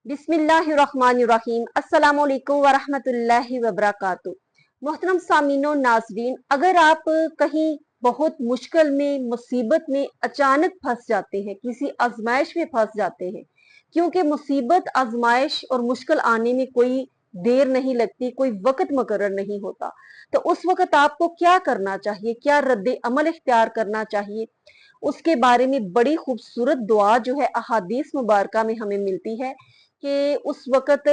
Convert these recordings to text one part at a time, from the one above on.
बिस्मिल्लाहिर्रहमानिर्रहीम। अस्सलामुअलैकुम वरहमतुल्लाहि वबरकातुहू। मोहतरम सामीनो नाजरीन, अगर आप कहीं बहुत मुश्किल में, मुसीबत में अचानक फंस जाते हैं, किसी आजमाइश में फंस जाते हैं, क्योंकि मुसीबत, आजमाइश और मुश्किल आने में कोई देर नहीं लगती, कोई वक्त मुकर्रर नहीं होता, तो उस वक्त आपको क्या करना चाहिए, क्या रद्द अमल इख्तियार करना चाहिए, उसके बारे में बड़ी खूबसूरत दुआ जो है अहादीस मुबारका में हमें मिलती है कि उस वक़्त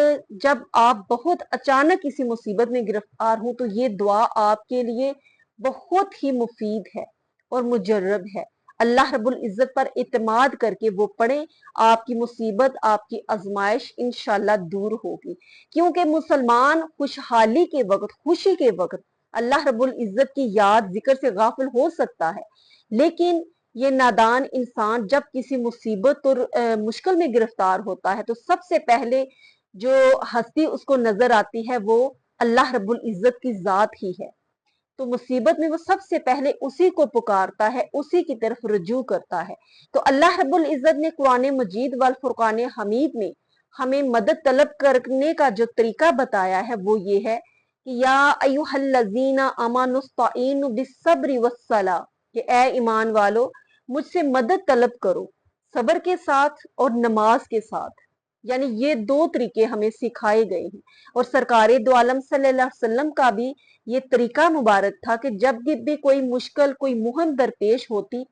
जब आप बहुत अचानक किसी मुसीबत में गिरफ्तार हो तो ये दुआ आपके लिए बहुत ही मुफीद है और मुजर्रब है। अल्लाह रब्बुल इज़्ज़त पर इत्मीनान करके वो पढ़ें, आपकी मुसीबत, आपकी आज़माइश इंशाअल्लाह दूर होगी। क्योंकि मुसलमान खुशहाली के वक़्त, खुशी के वक़्त अल्लाह रब्बुल इज़्ज़त की याद, ज़िक्र से गाफिल हो सकता है, लेकिन ये नादान इंसान जब किसी मुसीबत और मुश्किल में गिरफ्तार होता है तो सबसे पहले जो हस्ती उसको नजर आती है वो अल्लाह रब्बुल इज़्ज़त की जात ही है। तो मुसीबत में वो सबसे पहले उसी को पुकारता है, उसी की तरफ रुजू करता है। तो अल्लाह रब्बुल इज़्ज़त ने कुरान मजीद वल फुरकान हमीद में हमें मदद तलब करने का जो तरीका बताया है वो ये है कि या अय्युहल्लज़ीना आमनुस्तईनु बिस्सब्रि वस्सला, कि ए ईमान वालो मुझसे मदद तलब करो सब्र के साथ और नमाज के साथ। यानी ये दो तरीके हमें सिखाए गए हैं और सरकार दो आलम सल्लल्लाहु अलैहि वसल्लम का भी ये तरीका मुबारक था कि जब भी कोई मुश्किल, कोई मुहिम दरपेश होती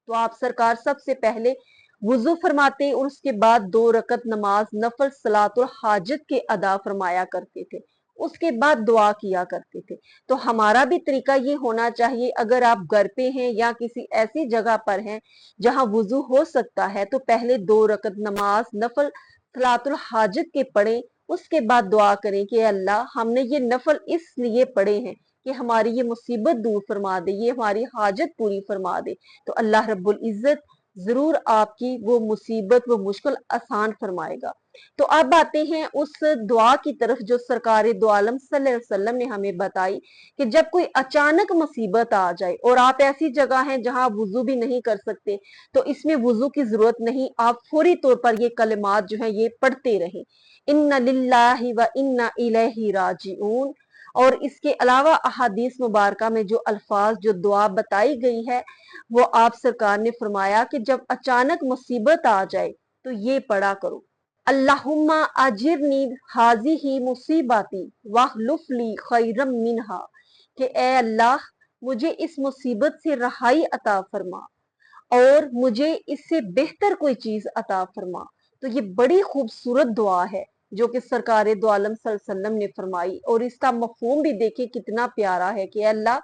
तो आप सरकार सबसे पहले वुजू फरमाते और उसके बाद 2 रकत नमाज नफल सलात और हाजत के अदा फरमाया करते थे, उसके बाद दुआ किया करते थे। तो हमारा भी तरीका ये होना चाहिए, अगर आप घर पे हैं या किसी ऐसी जगह पर हैं जहां वुजू हो सकता है तो पहले 2 रकत नमाज नफल सलातुल हाजत के पढ़ें, उसके बाद दुआ करें कि अल्लाह हमने ये नफल इसलिए पढ़े हैं कि हमारी ये मुसीबत दूर फरमा दे, ये हमारी हाजत पूरी फरमा दे। तो अल्लाह रब्बुल इज़्ज़त जरूर आपकी वो मुसीबत, वो मुश्किल आसान फरमाएगा। तो अब आते हैं उस दुआ की तरफ जो सरकार दो आलम सल्लल्लाहु अलैहि वसल्लम ने हमें बताई कि जब कोई अचानक मुसीबत आ जाए और आप ऐसी जगह हैं जहां वुजू भी नहीं कर सकते, तो इसमें वुजू की जरूरत नहीं, आप फौरी तौर पर ये कलिमात जो है ये पढ़ते रहें, इन्ना लिल्लाहि व इन्ना इलैहि राजिऊन। और इसके अलावा अहादीस मुबारका में जो अल्फाज, जो दुआ बताई गई है वो आप सरकार ने फरमाया कि जब अचानक मुसीबत आ जाए तो ये पढ़ा करो, अल्लाहुम्मा अजिरनी हाजी ही मुसीबती वाहलुफली खैरम मिनहा, कि ए अल्लाह मुझे इस मुसीबत से रहाई अता फरमा और मुझे इससे बेहतर कोई चीज अता फरमा। तो ये बड़ी खूबसूरत दुआ है जो कि सरकार दो आलम सल्लल्लाहु अलैहि वसल्लम ने फरमाई और इसका मफहूम भी देखिए कितना प्यारा है कि अल्लाह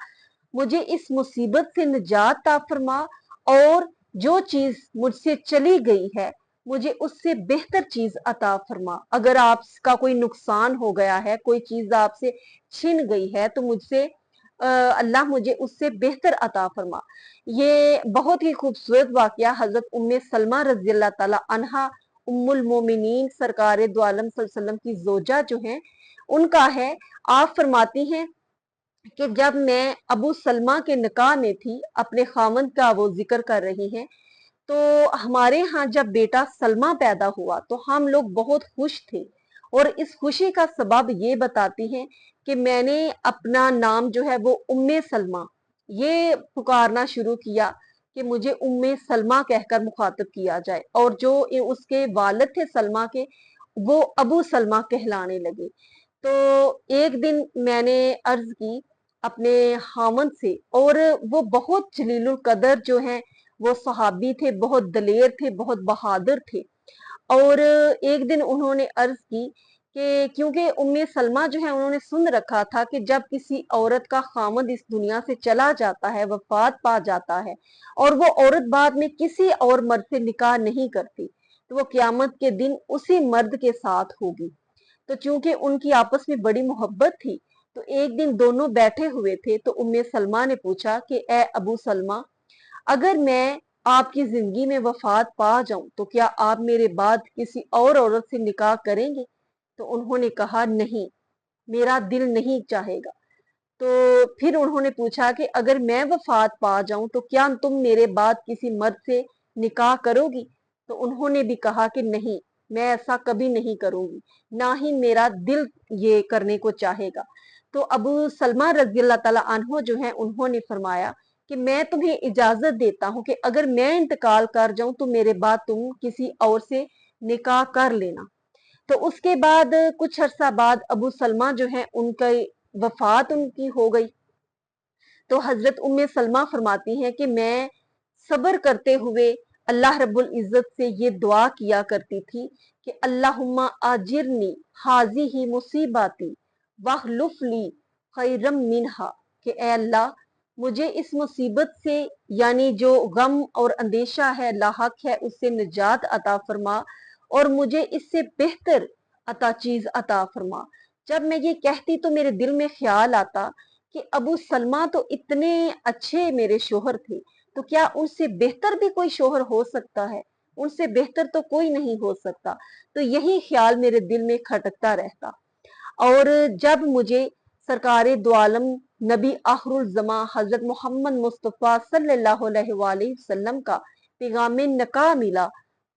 मुझे इस मुसीबत से निजात अता फरमा और जो चीज मुझसे चली गई है मुझे उससे बेहतर चीज अता फरमा। अगर आपका कोई नुकसान हो गया है, कोई चीज आपसे छिन गई है तो मुझसे अल्लाह मुझे उससे बेहतर अता फरमा। ये बहुत ही खूबसूरत वाकया हजरत उम्मे सलमा रजी अल्लाह ताला अन्हा उम्मुल मोमिनीन सरकार दो आलम सल्लल्लाहु अलैहि वसल्लम की जोजा जो हैं उनका है। आप फरमाती हैं कि जब मैं अबू सलमा के निकाह में थी, अपने खामंद का वो जिक्र कर रही हैं, तो हमारे यहाँ जब बेटा सलमा पैदा हुआ तो हम लोग बहुत खुश थे और इस खुशी का सबब ये बताती हैं कि मैंने अपना नाम जो है वो उम्मे सलमा ये पुकारना शुरू किया कि मुझे उम्मे सलमा कहकर मुखातब किया जाए और जो उसके वालिद थे सलमा के वो अबू सलमा कहलाने लगे। तो एक दिन मैंने अर्ज की अपने हामद से और वो बहुत जलीलुल कदर जो हैं वो सहाबी थे, बहुत दलेर थे, बहुत बहादुर थे। और एक दिन उन्होंने अर्ज की कि क्योंकि उम्मे सलमा जो है उन्होंने सुन रखा था कि जब किसी औरत का खामद इस दुनिया से चला जाता है, वफात पा जाता है और वो औरत बाद में किसी और मर्द से निकाह नहीं करती तो वो क्यामत के दिन उसी मर्द के साथ होगी। तो चूंकि उनकी आपस में बड़ी मोहब्बत थी तो एक दिन दोनों बैठे हुए थे तो उम्मे सलमा ने पूछा कि ए अबू सलमा, अगर मैं आपकी जिंदगी में वफात पा जाऊं तो क्या आप मेरे बाद किसी और औरत से निकाह करेंगे? तो उन्होंने कहा नहीं, मेरा दिल नहीं चाहेगा। तो फिर उन्होंने पूछा कि अगर मैं वफात पा जाऊं तो क्या तुम मेरे बाद किसी मर्द से निकाह करोगी? तो उन्होंने भी कहा कि नहीं, मैं ऐसा कभी नहीं करूंगी, ना ही मेरा दिल ये करने को चाहेगा। तो अबू सलमा रजी अल्लाह ताला अन्हो जो है उन्होंने फरमाया कि मैं तुम्हें इजाजत देता हूं कि अगर मैं इंतकाल कर जाऊं तो मेरे बाद तुम किसी और से निकाह कर लेना। तो उसके बाद कुछ अरसा बाद अबू सलमा जो है उनकी वफात उनकी हो गई। तो हजरत उम्मे सलमा फरमाती हैं कि मैं सब्र करते हुए अल्लाह रब्बुल इज्जत से ये दुआ किया करती थी कि अल्लाहुम्मा आजिरनी हाजी ही मुसीबाती वहलुफली खैरम मिनहा, कि ए अल्लाह मुझे इस मुसीबत से यानी जो गम और अंदेशा है लाहक है उससे निजात अता फरमा और मुझे इससे बेहतर चीज अता फरमा। जब मैं ये कहती तो मेरे दिल में ख्याल आता कि अबू सलमा तो इतने अच्छे मेरे शोहर थे, तो क्या उनसे बेहतर भी कोई शोहर हो सकता है? उनसे बेहतर तो कोई नहीं हो सकता। तो यही ख्याल मेरे दिल में खटकता रहता। और जब मुझे सरकारे दो आलम नबी आखिरुल ज़मा हजरत मोहम्मद मुस्तफ़ा सल्लल्लाहु अलैहि वसल्लम का पैगाम नका मिला,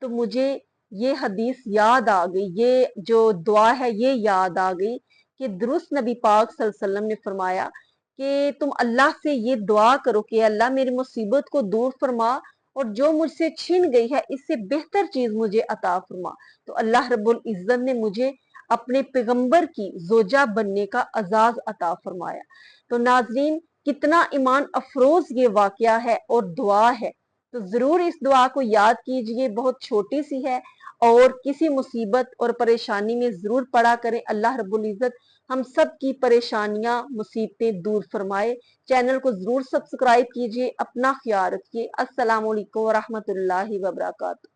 तो मुझे ये हदीस याद आ गई, ये जो दुआ है ये याद आ गई कि दुरुस्त नबी पाक सल्लल्लाहु अलैहि वसल्लम ने फरमाया कि तुम अल्लाह से ये दुआ करो कि अल्लाह मेरी मुसीबत को दूर फरमा और जो मुझसे छीन गई है इससे बेहतर चीज मुझे अता फरमा। तो अल्लाह रब्बुल इज्जत ने मुझे अपने पैगंबर की जोजा बनने का अजाज अता फरमाया। तो नाजरीन, कितना ईमान अफरोज ये वाकया है और दुआ है। तो जरूर इस दुआ को याद कीजिए, बहुत छोटी सी है और किसी मुसीबत और परेशानी में जरूर पड़ा करें। अल्लाह रब्बुल इज्जत हम सब की परेशानियां मुसीबतें दूर फरमाए। चैनल को जरूर सब्सक्राइब कीजिए, अपना ख्याल रखिए। अस्सलाम वालेकुम व रहमतुल्लाहि व बरकातहू।